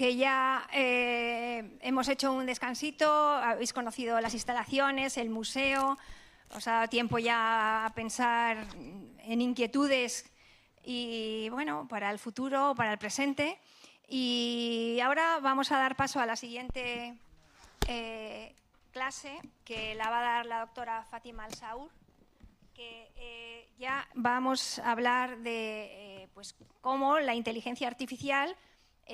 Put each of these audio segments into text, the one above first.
que ya hemos hecho un descansito, habéis conocido las instalaciones, el museo, os ha dado tiempo ya a pensar en inquietudes y, bueno, para el futuro, para el presente. Y ahora vamos a dar paso a la siguiente clase, que la va a dar la doctora Fátima Al-Saur, que ya vamos a hablar de pues, cómo la inteligencia artificial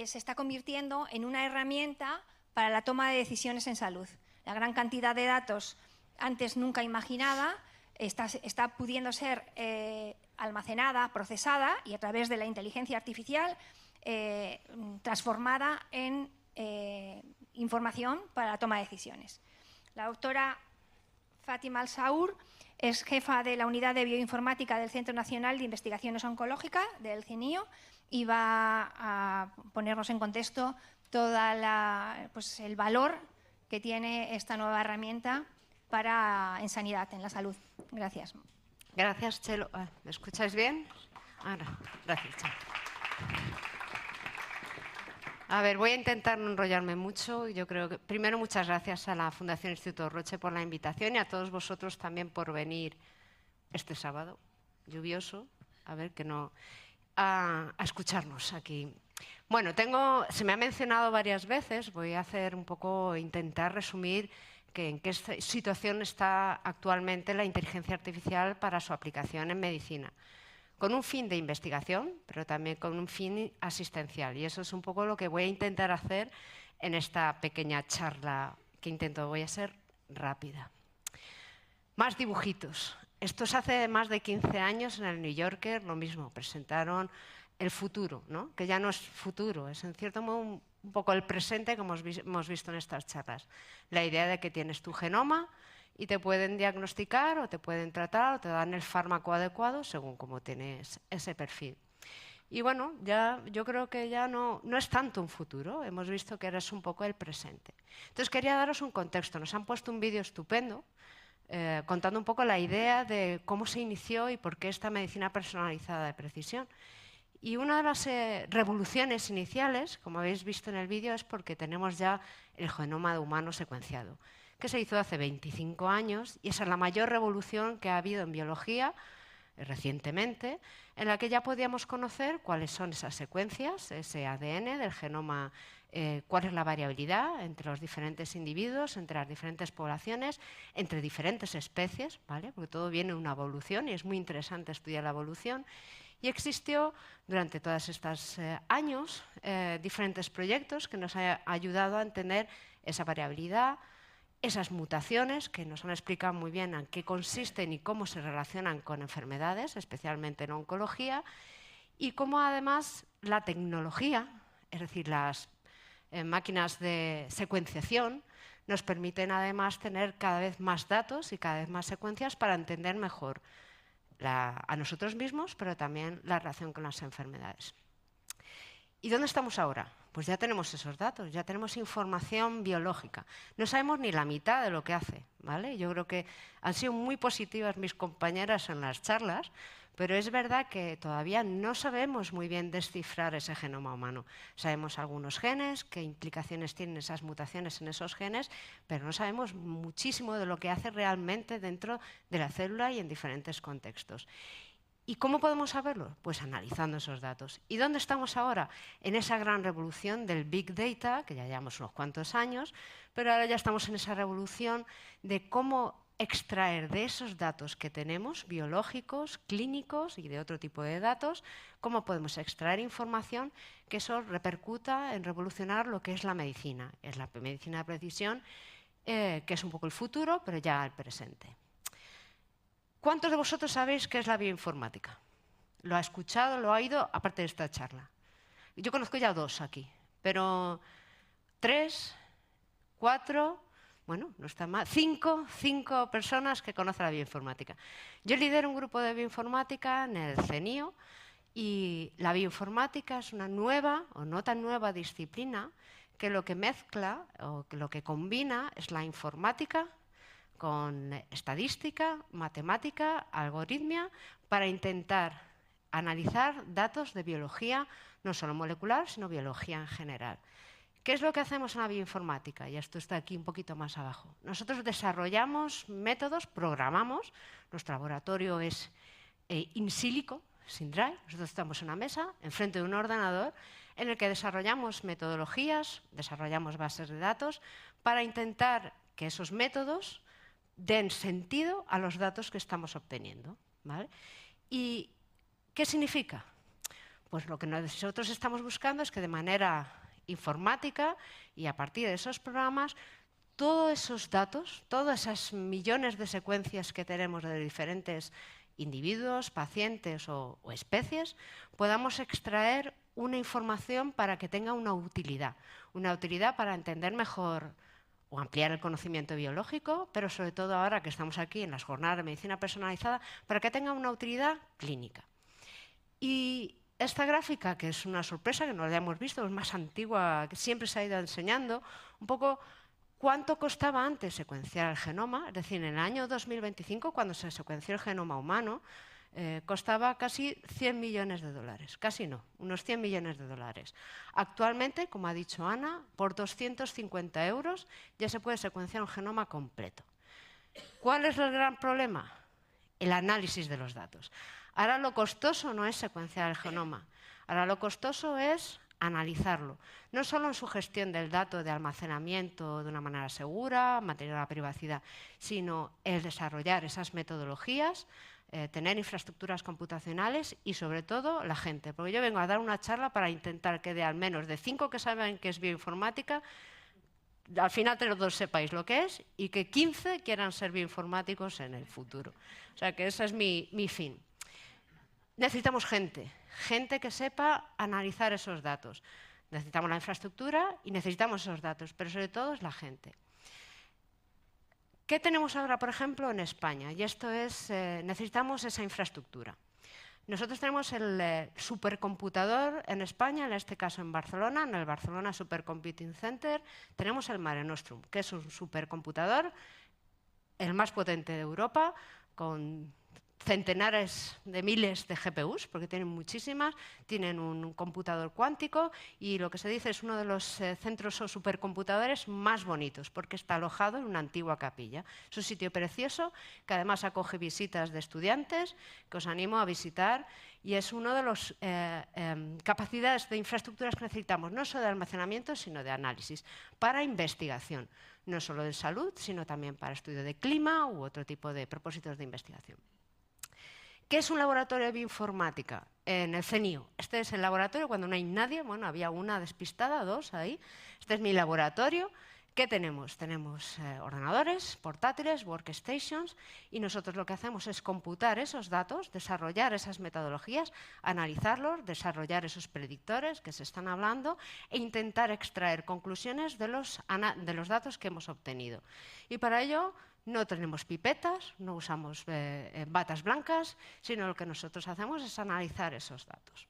se está convirtiendo en una herramienta para la toma de decisiones en salud. La gran cantidad de datos antes nunca imaginada está pudiendo ser almacenada, procesada y a través de la inteligencia artificial transformada en información para la toma de decisiones. La doctora Fátima Al-Saur es jefa de la Unidad de Bioinformática del Centro Nacional de Investigaciones Oncológicas, del CNIO, y va a ponernos en contexto todo el valor que tiene esta nueva herramienta en sanidad, en la salud. Gracias. Gracias, Chelo. ¿Me escucháis bien? Ahora, gracias, Chelo. A ver, voy a intentar no enrollarme mucho. Yo creo que, primero, muchas gracias a la Fundación Instituto Roche por la invitación y a todos vosotros también por venir este sábado lluvioso, a escucharnos aquí. Bueno, se me ha mencionado varias veces, voy a intentar resumir en qué situación está actualmente la inteligencia artificial para su aplicación en medicina, con un fin de investigación, pero también con un fin asistencial. Y eso es un poco lo que voy a intentar hacer en esta pequeña charla voy a ser rápida. Más dibujitos. Esto es hace más de 15 años en el New Yorker, lo mismo, presentaron el futuro, ¿no? Que ya no es futuro, es en cierto modo un poco el presente que hemos visto en estas charlas. La idea de que tienes tu genoma y te pueden diagnosticar o te pueden tratar o te dan el fármaco adecuado según cómo tienes ese perfil. Y bueno, yo creo que ya no es tanto un futuro, hemos visto que eres un poco el presente. Entonces quería daros un contexto, nos han puesto un vídeo estupendo contando un poco la idea de cómo se inició y por qué esta medicina personalizada de precisión. Y una de las revoluciones iniciales, como habéis visto en el vídeo, es porque tenemos ya el genoma humano secuenciado, que se hizo hace 25 años y esa es la mayor revolución que ha habido en biología recientemente, en la que ya podíamos conocer cuáles son esas secuencias, ese ADN del genoma, cuál es la variabilidad entre los diferentes individuos, entre las diferentes poblaciones, entre diferentes especies, ¿vale? Porque todo viene de una evolución y es muy interesante estudiar la evolución. Y existió durante todos estos años diferentes proyectos que nos han ayudado a entender esa variabilidad, esas mutaciones que nos han explicado muy bien en qué consisten y cómo se relacionan con enfermedades, especialmente en oncología, y cómo además la tecnología, es decir, las máquinas de secuenciación, nos permiten además tener cada vez más datos y cada vez más secuencias para entender mejor a nosotros mismos, pero también la relación con las enfermedades. ¿Y dónde estamos ahora? Pues ya tenemos esos datos, ya tenemos información biológica. No sabemos ni la mitad de lo que hace, ¿vale? Yo creo que han sido muy positivas mis compañeras en las charlas, pero es verdad que todavía no sabemos muy bien descifrar ese genoma humano. Sabemos algunos genes, qué implicaciones tienen esas mutaciones en esos genes, pero no sabemos muchísimo de lo que hace realmente dentro de la célula y en diferentes contextos. ¿Y cómo podemos saberlo? Pues analizando esos datos. ¿Y dónde estamos ahora? En esa gran revolución del Big Data, que ya llevamos unos cuantos años, pero ahora ya estamos en esa revolución de cómo extraer de esos datos que tenemos, biológicos, clínicos y de otro tipo de datos, cómo podemos extraer información que eso repercuta en revolucionar lo que es la medicina. Es la medicina de precisión, que es un poco el futuro, pero ya el presente. ¿Cuántos de vosotros sabéis qué es la bioinformática? ¿Lo ha escuchado, lo ha oído, aparte de esta charla? Yo conozco ya 2 aquí, pero 3, 4, bueno, no está mal, 5 personas que conocen la bioinformática. Yo lidero un grupo de bioinformática en el CNIO y la bioinformática es una nueva o no tan nueva disciplina que lo que mezcla o que lo que combina es la informática con estadística, matemática, algoritmia, para intentar analizar datos de biología, no solo molecular, sino biología en general. ¿Qué es lo que hacemos en la bioinformática? Y esto está aquí un poquito más abajo. Nosotros desarrollamos métodos, programamos, nuestro laboratorio es in silico, sin drive. Nosotros estamos en una mesa, enfrente de un ordenador, en el que desarrollamos metodologías, desarrollamos bases de datos, para intentar que esos métodos den sentido a los datos que estamos obteniendo, ¿vale? ¿Y qué significa? Pues lo que nosotros estamos buscando es que de manera informática y a partir de esos programas, todos esos datos, todas esas millones de secuencias que tenemos de diferentes individuos, pacientes o especies, podamos extraer una información para que tenga una utilidad para entender mejor o ampliar el conocimiento biológico, pero sobre todo ahora que estamos aquí en las jornadas de medicina personalizada, para que tenga una utilidad clínica. Y esta gráfica, que es una sorpresa, que no la hemos visto, es más antigua, que siempre se ha ido enseñando, un poco cuánto costaba antes secuenciar el genoma. Es decir, en el año 2025, cuando se secuenció el genoma humano, costaba casi 100 millones de dólares. Casi no, unos 100 millones de dólares. Actualmente, como ha dicho Ana, por 250 euros ya se puede secuenciar un genoma completo. ¿Cuál es el gran problema? El análisis de los datos. Ahora lo costoso no es secuenciar el genoma, ahora lo costoso es analizarlo, no solo en su gestión del dato de almacenamiento de una manera segura, mantener la privacidad, sino el desarrollar esas metodologías, tener infraestructuras computacionales y sobre todo la gente. Porque yo vengo a dar una charla para intentar que de al menos de 5 que saben qué es bioinformática, al final todos sepáis lo que es y que 15 quieran ser bioinformáticos en el futuro. O sea que ese es mi fin. Necesitamos gente que sepa analizar esos datos. Necesitamos la infraestructura y necesitamos esos datos, pero sobre todo es la gente. ¿Qué tenemos ahora, por ejemplo, en España? Y esto es, necesitamos esa infraestructura. Nosotros tenemos el supercomputador en España, en este caso en Barcelona, en el Barcelona Supercomputing Center, tenemos el Mare Nostrum, que es un supercomputador, el más potente de Europa, con centenares de miles de GPUs, porque tienen muchísimas, tienen un computador cuántico y lo que se dice es uno de los centros o supercomputadores más bonitos, porque está alojado en una antigua capilla. Es un sitio precioso que además acoge visitas de estudiantes, que os animo a visitar, y es una de las capacidades de infraestructuras que necesitamos, no solo de almacenamiento, sino de análisis, para investigación, no solo de salud, sino también para estudio de clima u otro tipo de propósitos de investigación. ¿Qué es un laboratorio de bioinformática? En el CNIO. Este es el laboratorio cuando no hay nadie. Bueno, había una despistada, dos ahí. Este es mi laboratorio. ¿Qué tenemos? Tenemos ordenadores, portátiles, workstations, y nosotros lo que hacemos es computar esos datos, desarrollar esas metodologías, analizarlos, desarrollar esos predictores que se están hablando e intentar extraer conclusiones de los datos que hemos obtenido. Y para ello no tenemos pipetas, no usamos batas blancas, sino lo que nosotros hacemos es analizar esos datos.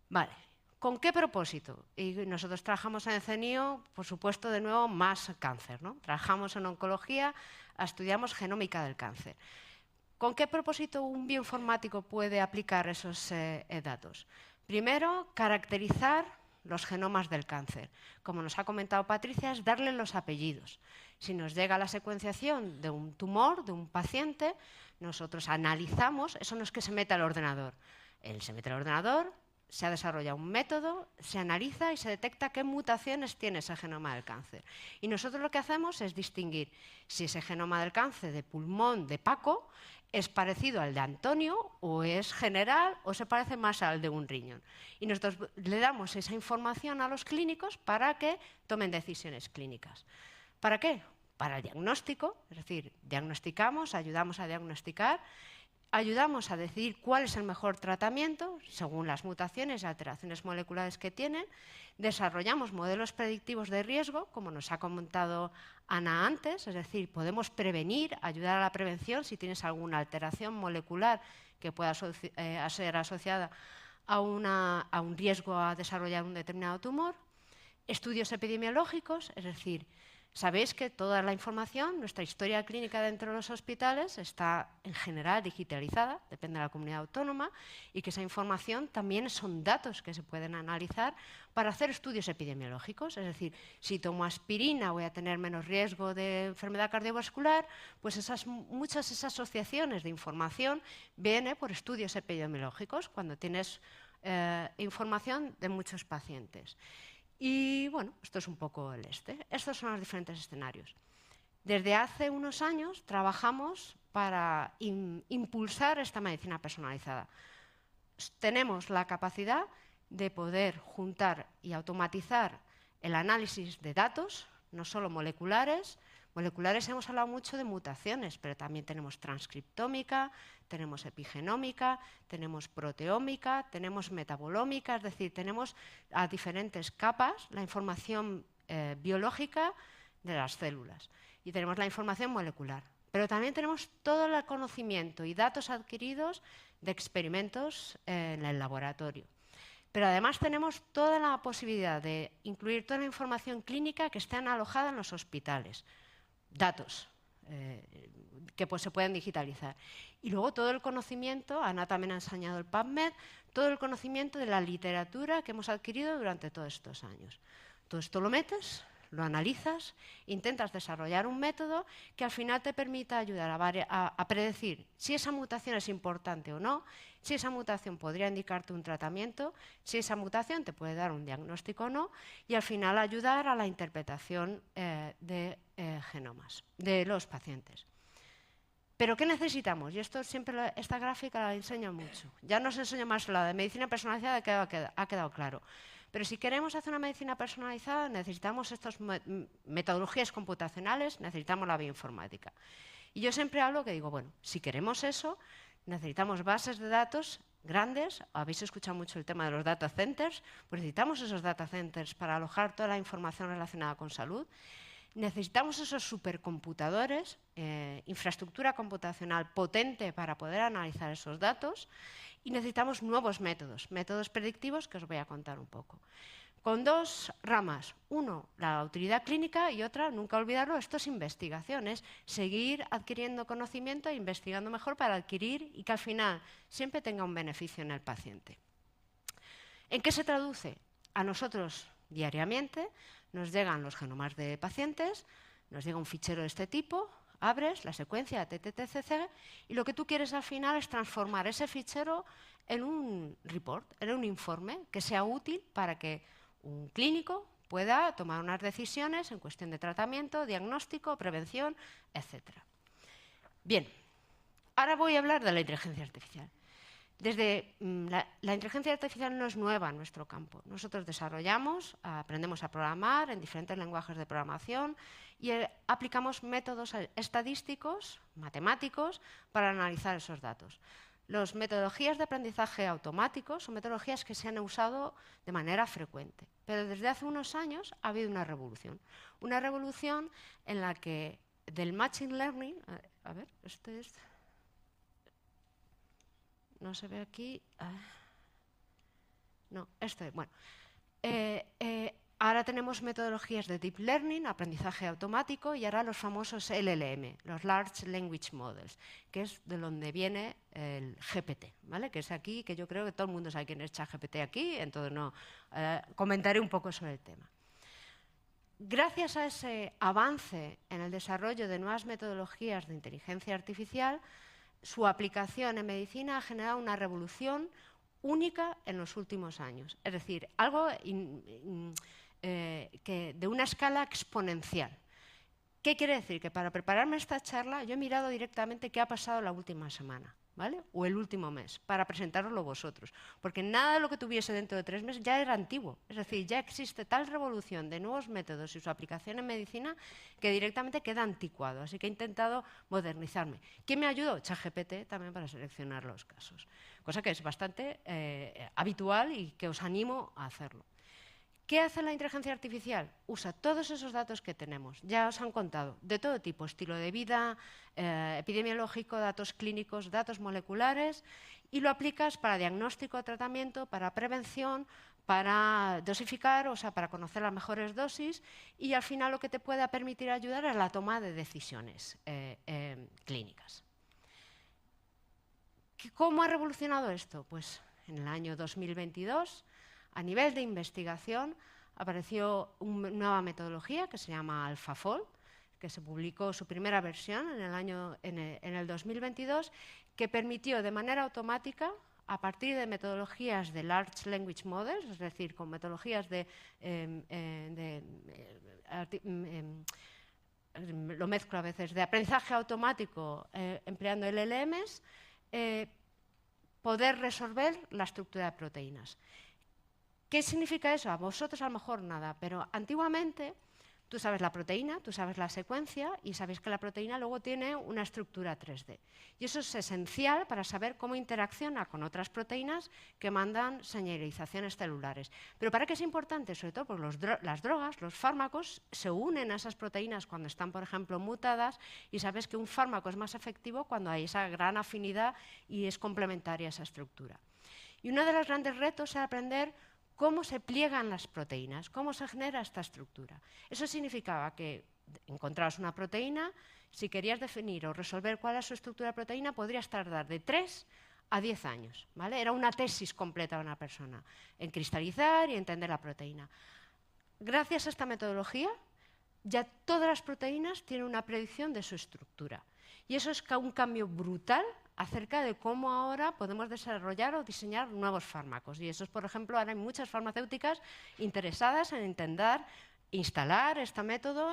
Vale, ¿con qué propósito? Y nosotros trabajamos en el CNIO, por supuesto, de nuevo, más cáncer, ¿no? Trabajamos en oncología, estudiamos genómica del cáncer. ¿Con qué propósito un bioinformático puede aplicar esos datos? Primero, caracterizar los genomas del cáncer. Como nos ha comentado Patricia, es darle los apellidos. Si nos llega la secuenciación de un tumor, de un paciente, nosotros analizamos, eso no es que se meta al ordenador. Él se mete al ordenador, se ha desarrollado un método, se analiza y se detecta qué mutaciones tiene ese genoma del cáncer. Y nosotros lo que hacemos es distinguir si ese genoma del cáncer de pulmón de Paco es parecido al de Antonio o es general o se parece más al de un riñón. Y nosotros le damos esa información a los clínicos para que tomen decisiones clínicas. ¿Para qué? Para el diagnóstico, es decir, diagnosticamos, ayudamos a diagnosticar, ayudamos a decidir cuál es el mejor tratamiento según las mutaciones y alteraciones moleculares que tienen, desarrollamos modelos predictivos de riesgo, como nos ha comentado Ana antes, es decir, podemos prevenir, ayudar a la prevención si tienes alguna alteración molecular que pueda ser asociada a un riesgo a desarrollar un determinado tumor, estudios epidemiológicos, es decir, Sabéis que toda la información, nuestra historia clínica dentro de los hospitales está en general digitalizada, depende de la comunidad autónoma, y que esa información también son datos que se pueden analizar para hacer estudios epidemiológicos. Es decir, si tomo aspirina voy a tener menos riesgo de enfermedad cardiovascular, pues muchas de esas asociaciones de información vienen por estudios epidemiológicos cuando tienes información de muchos pacientes. Y bueno, esto es un poco el Estos son los diferentes escenarios. Desde hace unos años trabajamos para impulsar esta medicina personalizada. Tenemos la capacidad de poder juntar y automatizar el análisis de datos, no solo moleculares. Moleculares hemos hablado mucho de mutaciones, pero también tenemos transcriptómica, tenemos epigenómica, tenemos proteómica, tenemos metabolómica, es decir, tenemos a diferentes capas la información biológica de las células y tenemos la información molecular. Pero también tenemos todo el conocimiento y datos adquiridos de experimentos en el laboratorio. Pero además tenemos toda la posibilidad de incluir toda la información clínica que esté alojada en los hospitales. Datos que pues, se pueden digitalizar. Y luego todo el conocimiento, Ana también ha enseñado el PubMed, todo el conocimiento de la literatura que hemos adquirido durante todos estos años. Todo esto lo metes, lo analizas, intentas desarrollar un método que al final te permita ayudar a predecir si esa mutación es importante o no, si esa mutación podría indicarte un tratamiento, si esa mutación te puede dar un diagnóstico o no, y al final ayudar a la interpretación de genomas de los pacientes. ¿Pero qué necesitamos? Y esto siempre, esta gráfica la enseño mucho. Ya no os enseño más la de medicina personalizada, que ha quedado claro. Pero si queremos hacer una medicina personalizada, necesitamos estas metodologías computacionales, necesitamos la bioinformática. Y yo siempre hablo que digo, bueno, si queremos eso, necesitamos bases de datos grandes. Habéis escuchado mucho el tema de los data centers, pues necesitamos esos data centers para alojar toda la información relacionada con salud. Necesitamos esos supercomputadores, infraestructura computacional potente para poder analizar esos datos. Y necesitamos nuevos métodos, métodos predictivos que os voy a contar un poco. Con dos ramas, uno, la utilidad clínica y otra, nunca olvidarlo, esto es investigación, es seguir adquiriendo conocimiento e investigando mejor para adquirir y que al final siempre tenga un beneficio en el paciente. ¿En qué se traduce? A nosotros diariamente nos llegan los genomas de pacientes, nos llega un fichero de este tipo, abres la secuencia TTTCC y lo que tú quieres al final es transformar ese fichero en un report, en un informe que sea útil para que un clínico pueda tomar unas decisiones en cuestión de tratamiento, diagnóstico, prevención, etc. Bien, ahora voy a hablar de la inteligencia artificial. La inteligencia artificial no es nueva en nuestro campo. Nosotros desarrollamos, aprendemos a programar en diferentes lenguajes de programación y aplicamos métodos estadísticos, matemáticos, para analizar esos datos. Las metodologías de aprendizaje automático son metodologías que se han usado de manera frecuente, pero desde hace unos años ha habido una revolución en la que del machine learning, a ver, este es... No se ve aquí. No, bueno. Ahora tenemos metodologías de deep learning, aprendizaje automático, y ahora los famosos LLM, los Large Language Models, que es de donde viene el GPT, ¿vale? Que es aquí, que yo creo que todo el mundo sabe quién es ChatGPT aquí, entonces no comentaré un poco sobre el tema. Gracias a ese avance en el desarrollo de nuevas metodologías de inteligencia artificial, su aplicación en medicina ha generado una revolución única en los últimos años. Es decir, algo de una escala exponencial. ¿Qué quiere decir? Que para prepararme esta charla yo he mirado directamente qué ha pasado la última semana, ¿vale? O el último mes, para presentároslo vosotros. Porque nada de lo que tuviese dentro de 3 meses ya era antiguo. Es decir, ya existe tal revolución de nuevos métodos y su aplicación en medicina que directamente queda anticuado. Así que he intentado modernizarme. ¿Quién me ayudó? ChatGPT también para seleccionar los casos. Cosa que es bastante habitual y que os animo a hacerlo. ¿Qué hace la inteligencia artificial? Usa todos esos datos que tenemos, ya os han contado, de todo tipo, estilo de vida, epidemiológico, datos clínicos, datos moleculares, y lo aplicas para diagnóstico, tratamiento, para prevención, para dosificar, o sea, para conocer las mejores dosis, y al final lo que te pueda permitir ayudar es la toma de decisiones clínicas. ¿Cómo ha revolucionado esto? Pues en el año 2022, a nivel de investigación, apareció una nueva metodología que se llama AlphaFold, que se publicó su primera versión en el 2022, que permitió de manera automática, a partir de metodologías de Large Language Models, es decir, con metodologías lo mezclo a veces, de aprendizaje automático empleando LLMs, poder resolver la estructura de proteínas. ¿Qué significa eso? A vosotros a lo mejor nada, pero antiguamente tú sabes la proteína, tú sabes la secuencia y sabéis que la proteína luego tiene una estructura 3D. Y eso es esencial para saber cómo interacciona con otras proteínas que mandan señalizaciones celulares. ¿Pero para qué es importante? Sobre todo porque las drogas, los fármacos, se unen a esas proteínas cuando están, por ejemplo, mutadas, y sabes que un fármaco es más efectivo cuando hay esa gran afinidad y es complementaria esa estructura. Y uno de los grandes retos es aprender cómo se pliegan las proteínas, cómo se genera esta estructura. Eso significaba que encontrabas una proteína, si querías definir o resolver cuál es su estructura de proteína, podrías tardar de 3 a 10 años. ¿Vale? Era una tesis completa de una persona en cristalizar y entender la proteína. Gracias a esta metodología, ya todas las proteínas tienen una predicción de su estructura. Y eso es un cambio brutal acerca de cómo ahora podemos desarrollar o diseñar nuevos fármacos. Y eso es, por ejemplo, ahora hay muchas farmacéuticas interesadas en intentar instalar este método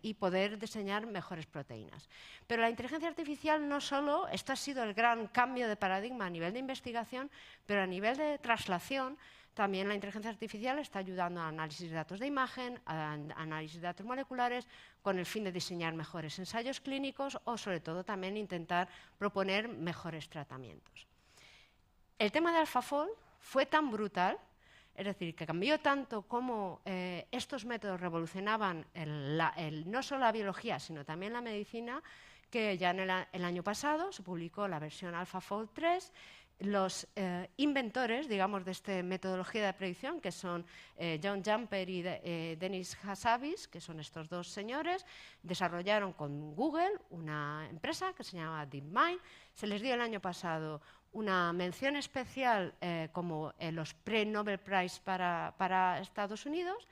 y poder diseñar mejores proteínas. Pero la inteligencia artificial no solo, esto ha sido el gran cambio de paradigma a nivel de investigación, pero a nivel de traslación, también la inteligencia artificial está ayudando a análisis de datos de imagen, a análisis de datos moleculares, con el fin de diseñar mejores ensayos clínicos o, sobre todo, también intentar proponer mejores tratamientos. El tema de AlphaFold fue tan brutal, es decir, que cambió tanto cómo estos métodos revolucionaban no solo la biología, sino también la medicina, que ya en el año pasado se publicó la versión AlphaFold 3. Los inventores, digamos, de esta metodología de predicción, que son John Jumper y Denis Hassabis, que son estos dos señores, desarrollaron con Google una empresa que se llama DeepMind. Se les dio el año pasado una mención especial como los pre-Nobel Prize para Estados Unidos,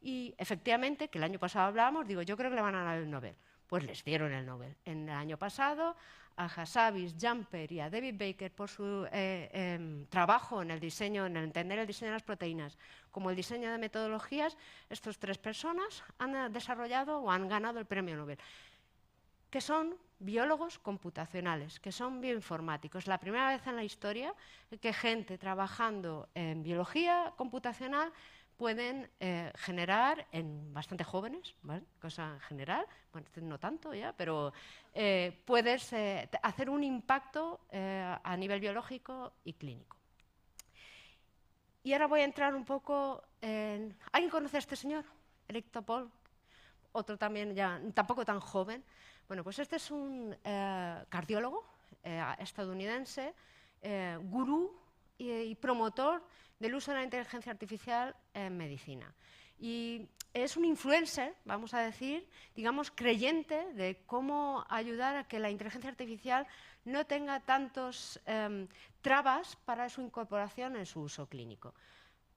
y efectivamente, que el año pasado hablábamos, digo, yo creo que le van a dar el Nobel. Pues les dieron el Nobel. En el año pasado, a Hassabis, Jumper y a David Baker por su trabajo en el diseño, en el entender el diseño de las proteínas, como el diseño de metodologías, estas tres personas han desarrollado o han ganado el premio Nobel, que son biólogos computacionales, que son bioinformáticos. La primera vez en la historia que gente trabajando en biología computacional pueden generar, en bastante jóvenes, ¿vale? Cosa en general, bueno, no tanto ya, pero puedes hacer un impacto a nivel biológico y clínico. Y ahora voy a entrar un poco en... ¿Alguien conoce a este señor? Eric Topol, otro también ya, tampoco tan joven. Bueno, pues este es un cardiólogo estadounidense, gurú y promotor del uso de la inteligencia artificial en medicina. Y es un influencer, vamos a decir, digamos, creyente de cómo ayudar a que la inteligencia artificial no tenga tantos trabas para su incorporación en su uso clínico.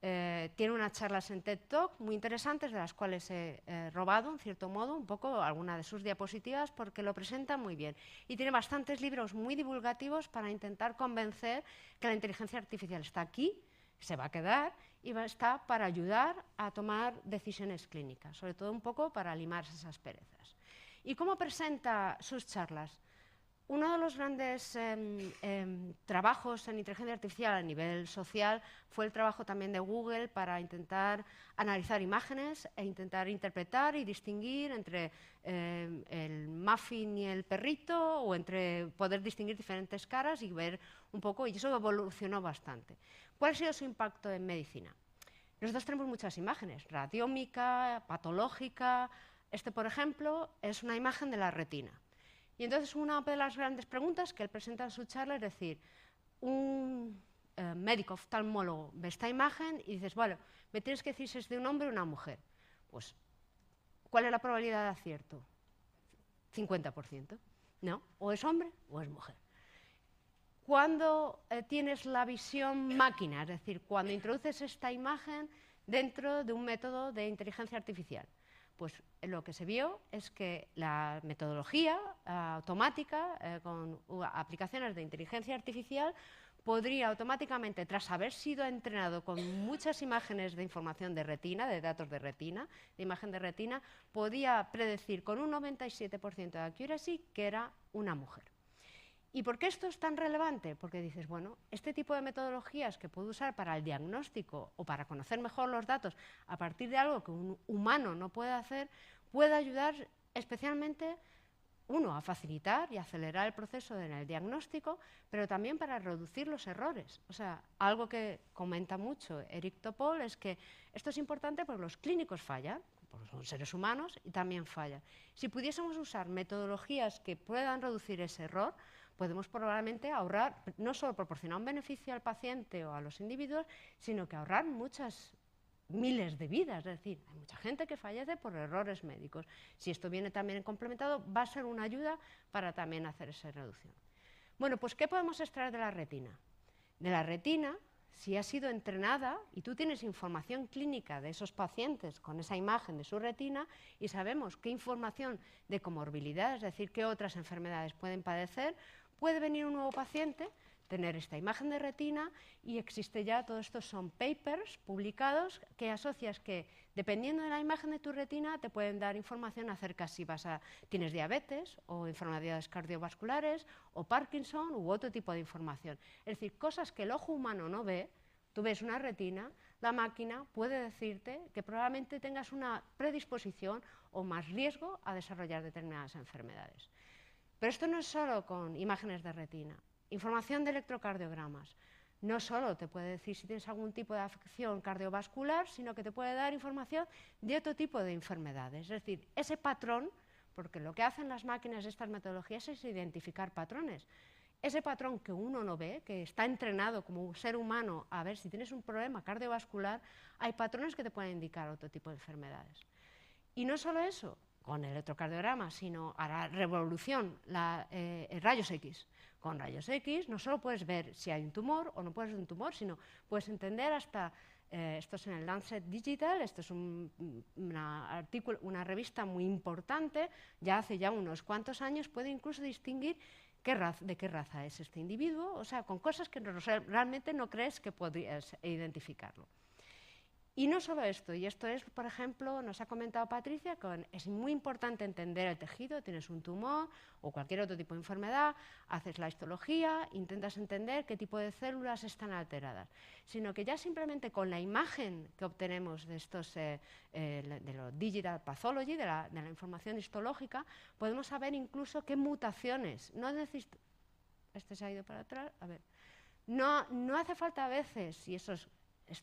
Tiene unas charlas en TED Talk muy interesantes, de las cuales he robado, en cierto modo, un poco alguna de sus diapositivas, porque lo presenta muy bien. Y tiene bastantes libros muy divulgativos para intentar convencer que la inteligencia artificial está aquí, se va a quedar y está para ayudar a tomar decisiones clínicas, sobre todo un poco para limarse esas perezas. ¿Y cómo presenta sus charlas? Uno de los grandes trabajos en inteligencia artificial a nivel social fue el trabajo también de Google para intentar analizar imágenes e intentar interpretar y distinguir entre el muffin y el perrito, o entre poder distinguir diferentes caras y ver un poco, y eso evolucionó bastante. ¿Cuál ha sido su impacto en medicina? Nosotros tenemos muchas imágenes, radiómica, patológica. Este, por ejemplo, es una imagen de la retina. Y entonces una de las grandes preguntas que él presenta en su charla es decir, un médico oftalmólogo ve esta imagen y dices, bueno, me tienes que decir si es de un hombre o una mujer. Pues, ¿cuál es la probabilidad de acierto? 50%, ¿no? O es hombre o es mujer. Cuando tienes la visión máquina, es decir, cuando introduces esta imagen dentro de un método de inteligencia artificial, pues lo que se vio es que la metodología automática con aplicaciones de inteligencia artificial podría automáticamente, tras haber sido entrenado con muchas imágenes de información de retina, de datos de retina, de imagen de retina, podía predecir con un 97% de accuracy que era una mujer. ¿Y por qué esto es tan relevante? Porque dices, bueno, este tipo de metodologías que puedo usar para el diagnóstico o para conocer mejor los datos a partir de algo que un humano no puede hacer, puede ayudar especialmente, uno, a facilitar y acelerar el proceso en el diagnóstico, pero también para reducir los errores. O sea, algo que comenta mucho Eric Topol es que esto es importante porque los clínicos fallan, porque son seres humanos y también fallan. Si pudiésemos usar metodologías que puedan reducir ese error, podemos probablemente ahorrar, no solo proporcionar un beneficio al paciente o a los individuos, sino que ahorrar muchas miles de vidas. Es decir, hay mucha gente que fallece por errores médicos. Si esto viene también complementado, va a ser una ayuda para también hacer esa reducción. Bueno, pues ¿qué podemos extraer de la retina? De la retina, si ha sido entrenada y tú tienes información clínica de esos pacientes con esa imagen de su retina y sabemos qué información de comorbilidad, es decir, qué otras enfermedades pueden padecer, puede venir un nuevo paciente, tener esta imagen de retina y existe ya, todo esto son papers publicados que asocias que dependiendo de la imagen de tu retina te pueden dar información acerca si tienes diabetes o enfermedades cardiovasculares o Parkinson u otro tipo de información. Es decir, cosas que el ojo humano no ve, tú ves una retina, la máquina puede decirte que probablemente tengas una predisposición o más riesgo a desarrollar determinadas enfermedades. Pero esto no es solo con imágenes de retina. Información de electrocardiogramas. No solo te puede decir si tienes algún tipo de afección cardiovascular, sino que te puede dar información de otro tipo de enfermedades. Es decir, ese patrón, porque lo que hacen las máquinas de estas metodologías es identificar patrones. Ese patrón que uno no ve, que está entrenado como un ser humano a ver si tienes un problema cardiovascular, hay patrones que te pueden indicar otro tipo de enfermedades. Y no solo eso, con el electrocardiograma, sino a la revolución, rayos X. Con rayos X no solo puedes ver si hay un tumor o no puedes ver un tumor, sino puedes entender hasta, esto es en el Lancet Digital, esto es una revista muy importante, ya hace ya unos cuantos años, puede incluso distinguir de qué raza es este individuo, o sea, con cosas que realmente no crees que podrías identificarlo. Y no solo esto, y esto es, por ejemplo, nos ha comentado Patricia, que es muy importante entender el tejido, tienes un tumor o cualquier otro tipo de enfermedad, haces la histología, intentas entender qué tipo de células están alteradas, sino que ya simplemente con la imagen que obtenemos de estos, de los digital pathology, de la información histológica, podemos saber incluso qué mutaciones, no necesito, este se ha ido para atrás, a ver, no hace falta a veces, y esto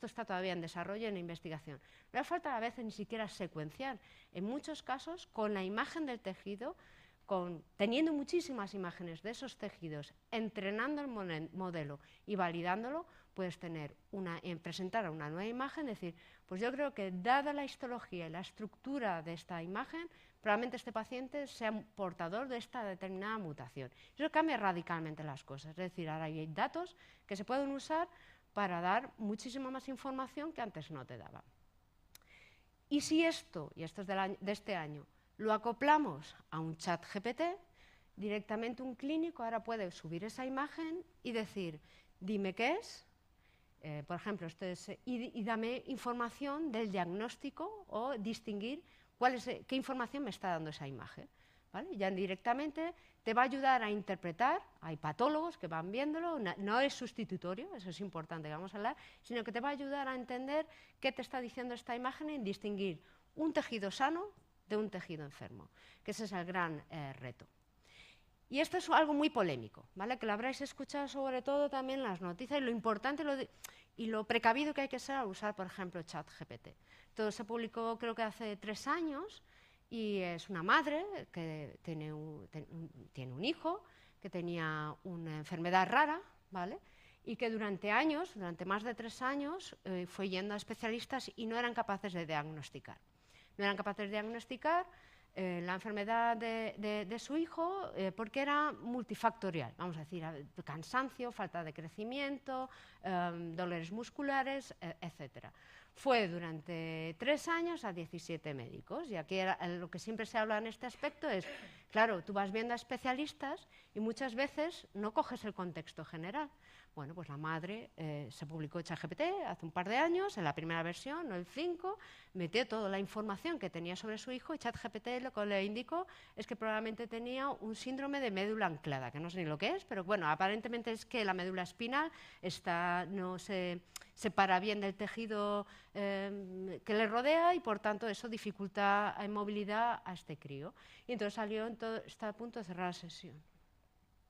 está todavía en desarrollo y en investigación. No hace falta a veces ni siquiera secuenciar. En muchos casos, con la imagen del tejido, teniendo muchísimas imágenes de esos tejidos, entrenando el modelo y validándolo, puedes presentar una nueva imagen, decir, pues yo creo que dada la histología y la estructura de esta imagen, probablemente este paciente sea portador de esta determinada mutación. Eso cambia radicalmente las cosas. Es decir, ahora hay datos que se pueden usar para dar muchísima más información que antes no te daba. Y si esto, y esto es de este año, lo acoplamos a un chat GPT, directamente un clínico ahora puede subir esa imagen y decir, dime qué es, por ejemplo, y dame información del diagnóstico o distinguir qué información me está dando esa imagen. ¿Vale? Ya directamente te va a ayudar a interpretar, hay patólogos que van viéndolo, no es sustitutorio, eso es importante que vamos a hablar, sino que te va a ayudar a entender qué te está diciendo esta imagen y distinguir un tejido sano de un tejido enfermo, que ese es el gran reto. Y esto es algo muy polémico, ¿vale? Que lo habréis escuchado sobre todo también en las noticias, y lo importante y lo precavido que hay que ser al usar, por ejemplo, ChatGPT. Todo se publicó creo que hace 3 años, y es una madre que tiene un hijo que tenía una enfermedad rara, ¿vale? y que durante años, durante más de 3 años, fue yendo a especialistas y no eran capaces de diagnosticar. No eran capaces de diagnosticar la enfermedad de su hijo porque era multifactorial, vamos a decir, cansancio, falta de crecimiento, dolores musculares, etc. Fue durante 3 años a 17 médicos y aquí lo que siempre se habla en este aspecto es, claro, tú vas viendo a especialistas y muchas veces no coges el contexto general. Bueno, pues la madre se publicó ChatGPT hace un par de años, en la primera versión, no el 5, metió toda la información que tenía sobre su hijo y ChatGPT lo que le indicó es que probablemente tenía un síndrome de médula anclada, que no sé ni lo que es, pero bueno, aparentemente es que la médula espinal no se separa bien del tejido que le rodea y por tanto eso dificulta la movilidad a este crío. Y entonces salió, está a punto de cerrar la sesión.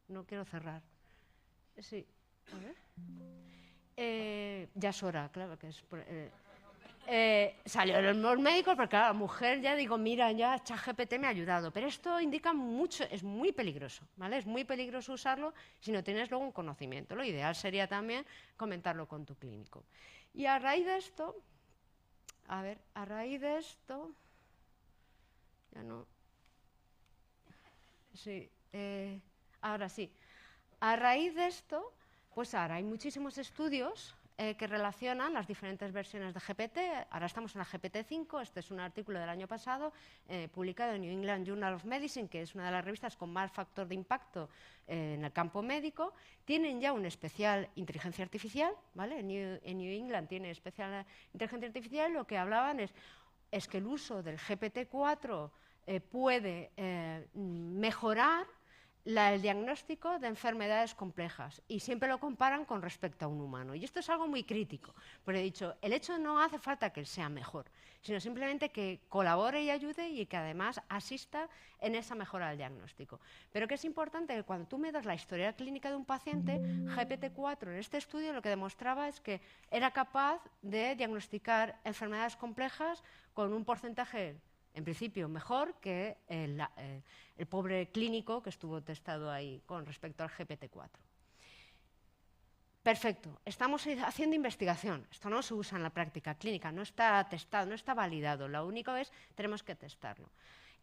No quiero cerrar. Sí. A ver. Ya es hora, claro que es. Salieron los médicos porque claro, la mujer ya digo, mira, ya ChatGPT me ha ayudado, pero esto indica mucho, es muy peligroso, ¿vale? Es muy peligroso usarlo si no tienes luego un conocimiento. Lo ideal sería también comentarlo con tu clínico. Y a raíz de esto, ya no. Sí, ahora sí. A raíz de esto, pues ahora hay muchísimos estudios que relacionan las diferentes versiones de GPT. Ahora estamos en la GPT-5, este es un artículo del año pasado, publicado en New England Journal of Medicine, que es una de las revistas con más factor de impacto en el campo médico. Tienen ya una especial inteligencia artificial, ¿vale? En New England tiene especial inteligencia artificial, lo que hablaban es que el uso del GPT-4 puede mejorar el diagnóstico de enfermedades complejas y siempre lo comparan con respecto a un humano. Y esto es algo muy crítico, porque he dicho, el hecho no hace falta que sea mejor, sino simplemente que colabore y ayude y que además asista en esa mejora del diagnóstico. Pero que es importante que cuando tú me das la historia clínica de un paciente, GPT-4 en este estudio lo que demostraba es que era capaz de diagnosticar enfermedades complejas con un porcentaje en principio mejor que el pobre clínico que estuvo testado ahí con respecto al GPT-4. Perfecto, estamos haciendo investigación, esto no se usa en la práctica clínica, no está testado, no está validado, lo único es tenemos que testarlo.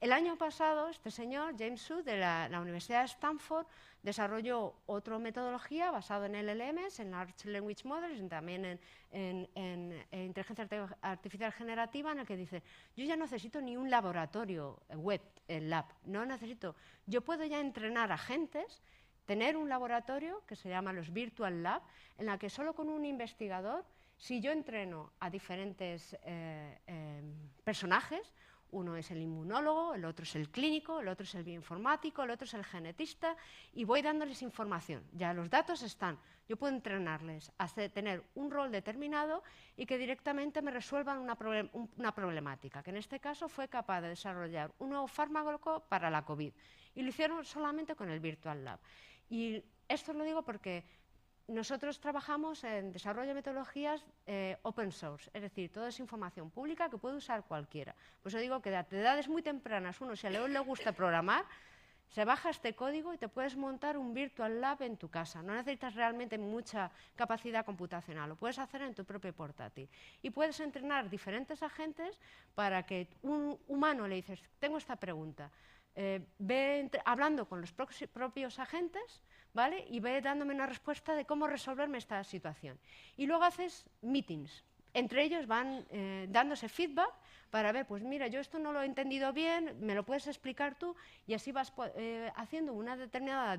El año pasado, este señor, James Su, de la Universidad de Stanford, desarrolló otra metodología basada en LLMs, en Large Language Models, y también en inteligencia artificial generativa, en el que dice, yo ya no necesito ni un laboratorio web, el lab, no necesito, yo puedo ya entrenar agentes, tener un laboratorio que se llama los Virtual Lab, en la que solo con un investigador, si yo entreno a diferentes personajes, uno es el inmunólogo, el otro es el clínico, el otro es el bioinformático, el otro es el genetista y voy dándoles información. Ya los datos están. Yo puedo entrenarles a tener un rol determinado y que directamente me resuelvan una problemática, que en este caso fue capaz de desarrollar un nuevo fármaco para la COVID. Y lo hicieron solamente con el Virtual Lab. Y esto lo digo porque nosotros trabajamos en desarrollo de metodologías open source, es decir, toda es información pública que puede usar cualquiera. Por eso digo que de edades muy tempranas, si a León le gusta programar, se baja este código y te puedes montar un Virtual Lab en tu casa. No necesitas realmente mucha capacidad computacional, lo puedes hacer en tu propio portátil. Y puedes entrenar diferentes agentes para que un humano le dices, tengo esta pregunta, ve hablando con los propios agentes, ¿vale? Y ve dándome una respuesta de cómo resolverme esta situación. Y luego haces meetings. Entre ellos van dándose feedback para ver, pues mira, yo esto no lo he entendido bien, me lo puedes explicar tú, y así vas haciendo una determinada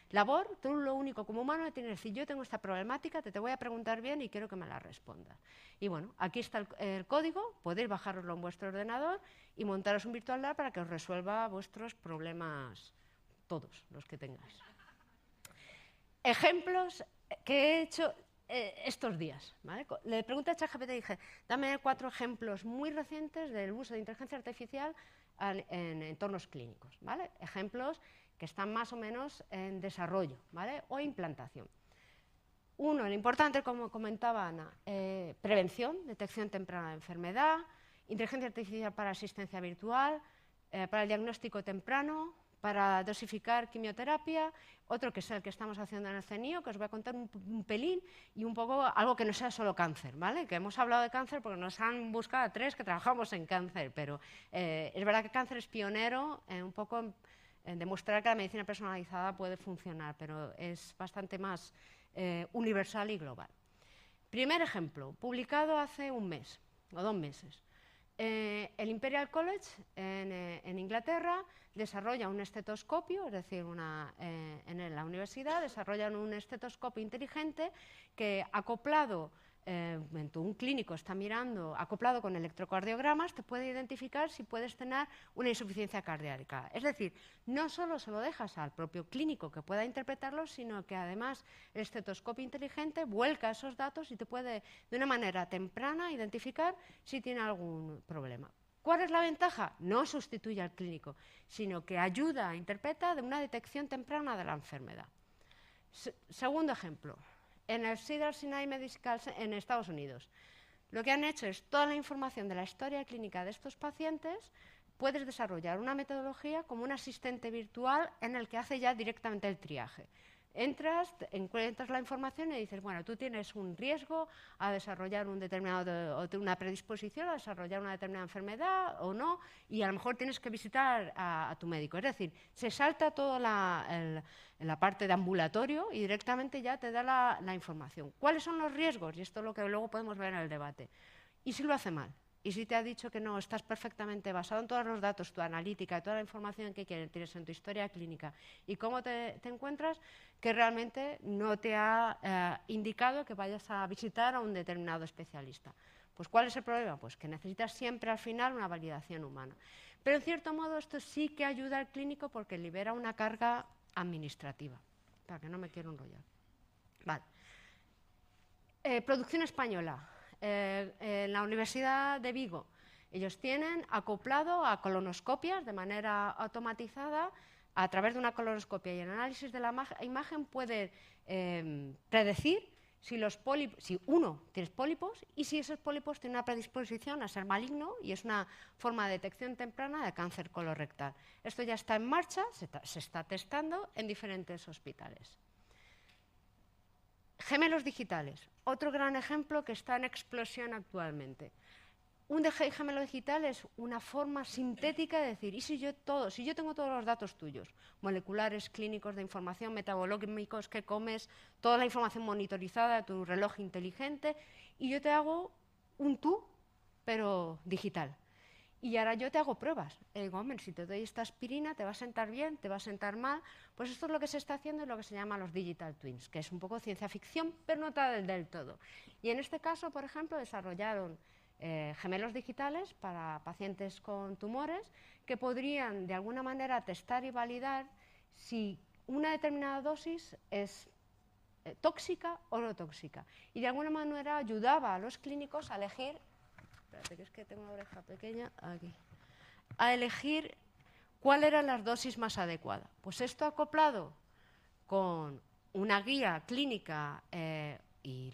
labor. Tú lo único como humano tienes que decir, yo tengo esta problemática, te voy a preguntar bien y quiero que me la respondas. Y bueno, aquí está el código, podéis bajaroslo en vuestro ordenador y montaros un Virtual Lab para que os resuelva vuestros problemas, todos los que tengáis. Ejemplos que he hecho estos días, ¿vale? Le pregunté a ChatGPT y dije, dame 4 ejemplos muy recientes del uso de inteligencia artificial en entornos clínicos, ¿vale? Ejemplos que están más o menos en desarrollo, ¿vale? O implantación. Uno, el importante, como comentaba Ana, prevención, detección temprana de enfermedad, inteligencia artificial para asistencia virtual, para el diagnóstico temprano, para dosificar quimioterapia, otro que es el que estamos haciendo en el CNIO, que os voy a contar un pelín, y un poco algo que no sea solo cáncer, ¿vale? Que hemos hablado de cáncer porque nos han buscado a 3 que trabajamos en cáncer, pero es verdad que cáncer es pionero un poco en demostrar que la medicina personalizada puede funcionar, pero es bastante más universal y global. Primer ejemplo, publicado hace un mes o 2 meses. El Imperial College en Inglaterra desarrolla un estetoscopio, es decir, en la universidad desarrollan un estetoscopio inteligente que acoplado, un clínico está mirando, acoplado con electrocardiogramas, te puede identificar si puedes tener una insuficiencia cardíaca. Es decir, no solo se lo dejas al propio clínico que pueda interpretarlo, sino que además el estetoscopio inteligente vuelca esos datos y te puede, de una manera temprana, identificar si tiene algún problema. ¿Cuál es la ventaja? No sustituye al clínico, sino que ayuda, interpreta de una detección temprana de la enfermedad. Segundo ejemplo. En el Cedars-Sinai Medical en Estados Unidos. Lo que han hecho es toda la información de la historia clínica de estos pacientes, puedes desarrollar una metodología como un asistente virtual en el que hace ya directamente el triaje. Entras, encuentras la información y dices, bueno, tú tienes un riesgo a desarrollar una predisposición a desarrollar una determinada enfermedad o no, y a lo mejor tienes que visitar a tu médico. Es decir, se salta toda la parte de ambulatorio y directamente ya te da la información. ¿Cuáles son los riesgos? Y esto es lo que luego podemos ver en el debate. ¿Y si lo hace mal? Y si te ha dicho que no, estás perfectamente basado en todos los datos, tu analítica, toda la información que tienes en tu historia clínica y cómo te encuentras, que realmente no te ha indicado que vayas a visitar a un determinado especialista. Pues ¿cuál es el problema? Pues que necesitas siempre al final una validación humana. Pero en cierto modo esto sí que ayuda al clínico porque libera una carga administrativa. Para que no me quiero enrollar. Vale. Producción española. En la Universidad de Vigo, ellos tienen acoplado a colonoscopias de manera automatizada, a través de una colonoscopia y el análisis de la imagen puede predecir si uno tienes pólipos y si esos pólipos tienen una predisposición a ser maligno y es una forma de detección temprana de cáncer colorectal. Esto ya está en marcha, se está testando en diferentes hospitales. Gemelos digitales, otro gran ejemplo que está en explosión actualmente. Un gemelo digital es una forma sintética de decir, ¿y si yo tengo todos los datos tuyos, moleculares, clínicos, de información, metabolómicos, qué comes, toda la información monitorizada de tu reloj inteligente, y yo te hago un tú, pero digital? Y ahora yo te hago pruebas. Digo, hombre, si te doy esta aspirina, ¿te va a sentar bien? ¿Te va a sentar mal? Pues esto es lo que se está haciendo, es lo que se llama los digital twins, que es un poco ciencia ficción, pero no tal del todo. Y en este caso, por ejemplo, desarrollaron gemelos digitales para pacientes con tumores que podrían, de alguna manera, testar y validar si una determinada dosis es tóxica o no tóxica. Y de alguna manera ayudaba a los clínicos a elegir... Espérate, que es que tengo una oreja pequeña aquí. A elegir cuál eran las dosis más adecuadas. Pues esto acoplado con una guía clínica y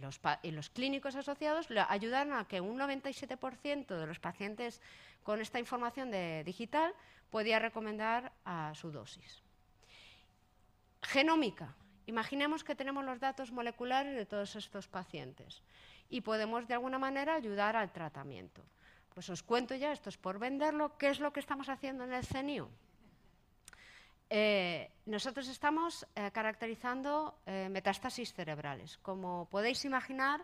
los clínicos asociados le ayudaron a que un 97% de los pacientes con esta información digital podía recomendar a su dosis. Genómica. Imaginemos que tenemos los datos moleculares de todos estos pacientes y podemos de alguna manera ayudar al tratamiento. Pues os cuento ya, esto es por venderlo, ¿qué es lo que estamos haciendo en el CNIO? Nosotros estamos caracterizando metástasis cerebrales. Como podéis imaginar,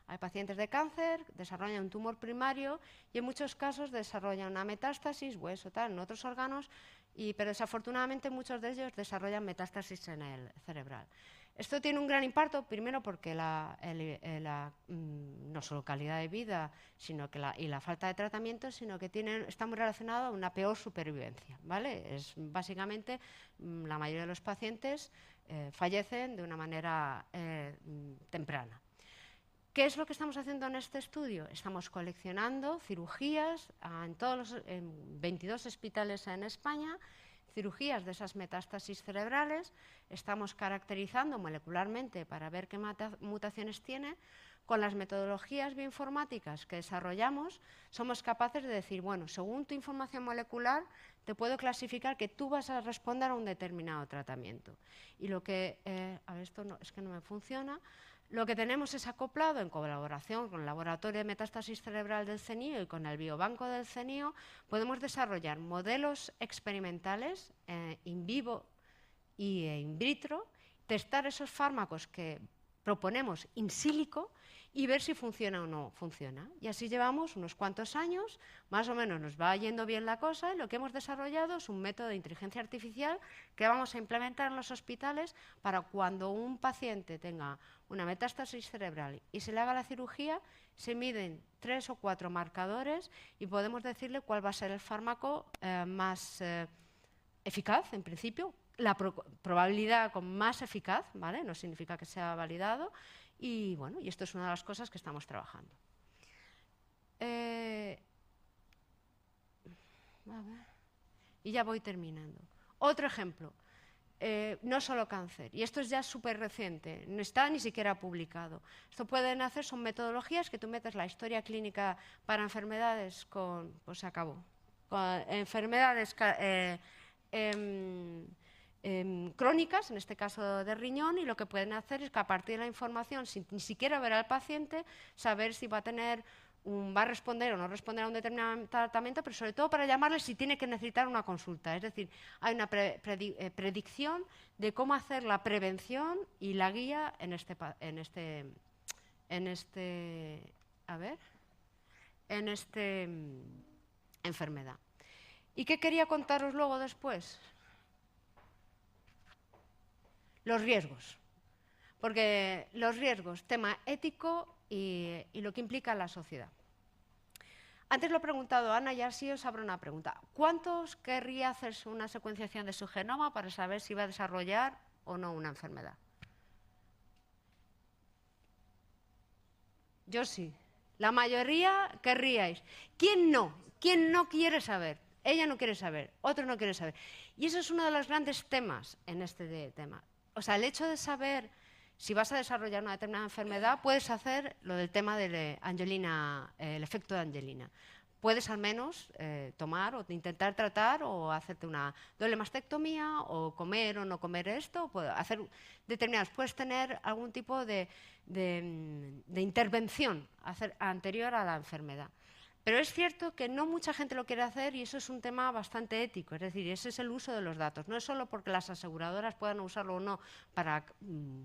hay pacientes de cáncer, desarrollan un tumor primario y en muchos casos desarrollan una metástasis, hueso, tal, en otros órganos, pero desafortunadamente muchos de ellos desarrollan metástasis en el cerebral. Esto tiene un gran impacto, primero porque no solo calidad de vida y la falta de tratamiento, sino que está muy relacionado a una peor supervivencia, ¿vale? Básicamente, la mayoría de los pacientes fallecen de una manera temprana. ¿Qué es lo que estamos haciendo en este estudio? Estamos coleccionando cirugías en 22 hospitales en España, cirugías de esas metástasis cerebrales, estamos caracterizando molecularmente para ver qué mutaciones tiene, con las metodologías bioinformáticas que desarrollamos, somos capaces de decir, bueno, según tu información molecular, te puedo clasificar que tú vas a responder a un determinado tratamiento. Y lo que, a ver, esto no, es que no me funciona, lo que tenemos es acoplado en colaboración con el Laboratorio de Metástasis Cerebral del CENIO y con el Biobanco del CENIO, podemos desarrollar modelos experimentales in vivo y in vitro, testar esos fármacos que proponemos in silico y ver si funciona o no funciona. Y así llevamos unos cuantos años, más o menos nos va yendo bien la cosa, y lo que hemos desarrollado es un método de inteligencia artificial que vamos a implementar en los hospitales para cuando un paciente tenga una metástasis cerebral y se le haga la cirugía, se miden 3 o 4 marcadores y podemos decirle cuál va a ser el fármaco más eficaz, en principio, la probabilidad con más eficaz, ¿vale? No significa que sea validado, y bueno, y esto es una de las cosas que estamos trabajando. A ver, y ya voy terminando. Otro ejemplo, no solo cáncer, y esto es ya súper reciente, no está ni siquiera publicado. Esto pueden hacer, son metodologías que tú metes la historia clínica para enfermedades con, pues se acabó, con enfermedades crónicas, en este caso de riñón, y lo que pueden hacer es que a partir de la información, sin ni siquiera ver al paciente, saber si va a tener va a responder o no responder a un determinado tratamiento, pero sobre todo para llamarle si tiene que necesitar una consulta. Es decir, hay una predicción de cómo hacer la prevención y la guía en esta enfermedad. ¿Y qué quería contaros luego después? Los riesgos, porque los riesgos, tema ético y lo que implica la sociedad. Antes lo he preguntado Ana y así os abro una pregunta. ¿Cuántos querría hacerse una secuenciación de su genoma para saber si va a desarrollar o no una enfermedad? Yo sí. La mayoría querríais. ¿Quién no? ¿Quién no quiere saber? Ella no quiere saber, otro no quiere saber. Y eso es uno de los grandes temas en este tema. O sea, el hecho de saber si vas a desarrollar una determinada enfermedad, puedes hacer lo del tema de Angelina, el efecto de Angelina. Puedes al menos tomar o intentar tratar o hacerte una doble mastectomía o comer o no comer esto, hacer determinados. Puedes tener algún tipo de intervención anterior a la enfermedad. Pero es cierto que no mucha gente lo quiere hacer y eso es un tema bastante ético, es decir, ese es el uso de los datos. No es solo porque las aseguradoras puedan usarlo o no para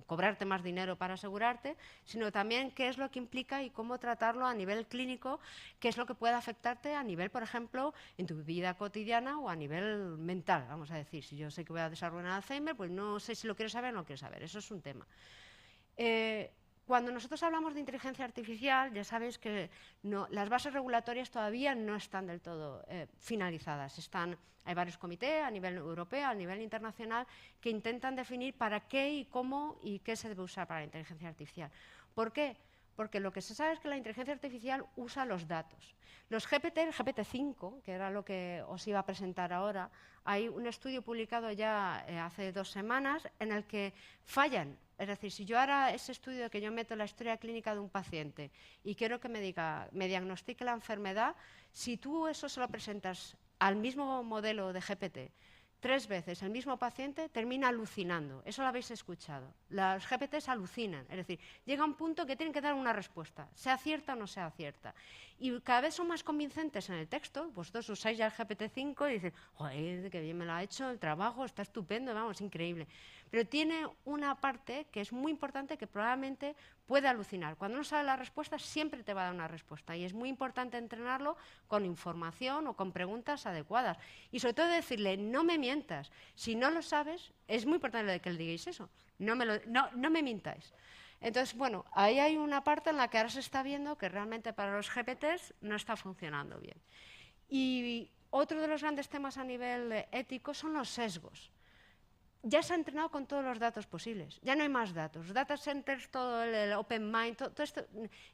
cobrarte más dinero para asegurarte, sino también qué es lo que implica y cómo tratarlo a nivel clínico, qué es lo que puede afectarte a nivel, por ejemplo, en tu vida cotidiana o a nivel mental, vamos a decir. Si yo sé que voy a desarrollar Alzheimer, pues no sé si lo quiero saber o no quiero saber, eso es un tema. Cuando nosotros hablamos de inteligencia artificial, ya sabéis que las bases regulatorias todavía no están del todo finalizadas. Hay varios comités a nivel europeo, a nivel internacional, que intentan definir para qué y cómo y qué se debe usar para la inteligencia artificial. ¿Por qué? Porque lo que se sabe es que la inteligencia artificial usa los datos. Los GPT, el GPT-5, que era lo que os iba a presentar ahora, hay un estudio publicado ya hace 2 semanas en el que fallan. Es decir, si yo ahora ese estudio que yo meto en la historia clínica de un paciente y quiero que me diagnostique la enfermedad, si tú eso se lo presentas al mismo modelo de GPT 3 veces el mismo paciente, termina alucinando. Eso lo habéis escuchado. Los GPTs alucinan, es decir, llega un punto que tienen que dar una respuesta, sea cierta o no sea cierta. Y cada vez son más convincentes en el texto. Vosotros usáis ya el GPT-5 y dices, joder, qué bien me lo ha hecho, el trabajo está estupendo, vamos, increíble. Pero tiene una parte que es muy importante que probablemente puede alucinar. Cuando no sabe la respuesta, siempre te va a dar una respuesta. Y es muy importante entrenarlo con información o con preguntas adecuadas. Y sobre todo decirle, no me mientas. Si no lo sabes, es muy importante que le digáis eso. No me mintáis. Entonces, bueno, ahí hay una parte en la que ahora se está viendo que realmente para los GPTs no está funcionando bien. Y otro de los grandes temas a nivel ético son los sesgos. Ya se ha entrenado con todos los datos posibles, ya no hay más datos. Data centers, todo el Open Mind, todo esto,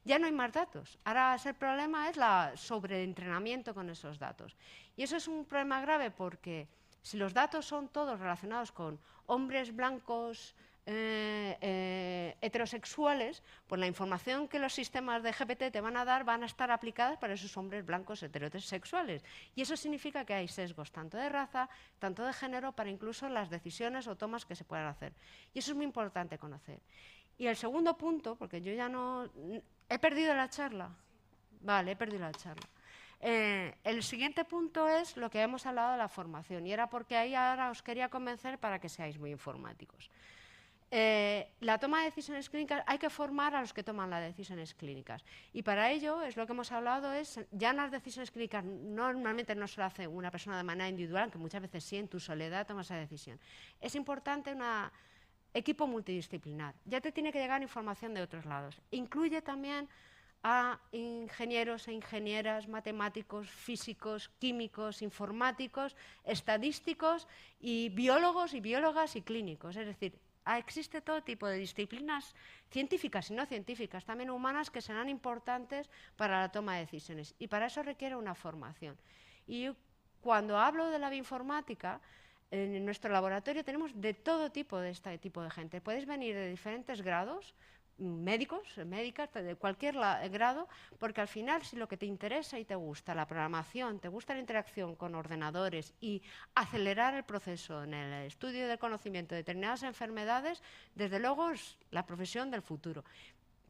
ya no hay más datos. Ahora el problema es el sobreentrenamiento con esos datos. Y eso es un problema grave porque si los datos son todos relacionados con hombres blancos, heterosexuales, pues la información que los sistemas de GPT te van a dar van a estar aplicadas para esos hombres blancos heterosexuales. Y eso significa que hay sesgos tanto de raza, tanto de género, para incluso las decisiones o tomas que se puedan hacer. Y eso es muy importante conocer. Y el segundo punto, porque yo ya no... ¿He perdido la charla? Vale, he perdido la charla. El siguiente punto es lo que hemos hablado de la formación, y era porque ahí ahora os quería convencer para que seáis muy informáticos. La toma de decisiones clínicas, hay que formar a los que toman las decisiones clínicas. Y para ello, es lo que hemos hablado, es ya en las decisiones clínicas normalmente no se lo hace una persona de manera individual, aunque muchas veces sí, en tu soledad tomas esa decisión. Es importante un equipo multidisciplinar. Ya te tiene que llegar información de otros lados. Incluye también a ingenieros e ingenieras, matemáticos, físicos, químicos, informáticos, estadísticos y biólogos y biólogas y clínicos. Es decir, existe todo tipo de disciplinas científicas y no científicas, también humanas, que serán importantes para la toma de decisiones. Y para eso requiere una formación. Y cuando hablo de la bioinformática, en nuestro laboratorio tenemos de todo tipo de este tipo de gente. Podéis venir de diferentes grados, médicos, médicas, de cualquier grado, porque al final, si lo que te interesa y te gusta la programación, te gusta la interacción con ordenadores y acelerar el proceso en el estudio del conocimiento de determinadas enfermedades, desde luego es la profesión del futuro.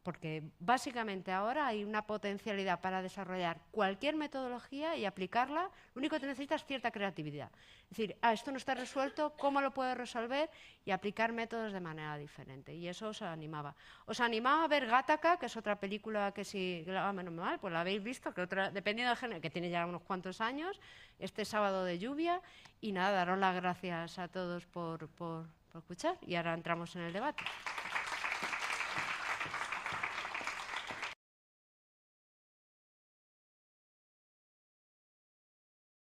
Porque básicamente ahora hay una potencialidad para desarrollar cualquier metodología y aplicarla. Lo único que necesitas es cierta creatividad. Es decir, esto no está resuelto, ¿cómo lo puedo resolver? Y aplicar métodos de manera diferente. Y eso os animaba. Os animaba a ver Gattaca, que es otra película que si menos mal, pues la habéis visto, que otra, dependiendo del género, que tiene ya unos cuantos años, este sábado de lluvia. Y nada, daros las gracias a todos por escuchar. Y ahora entramos en el debate.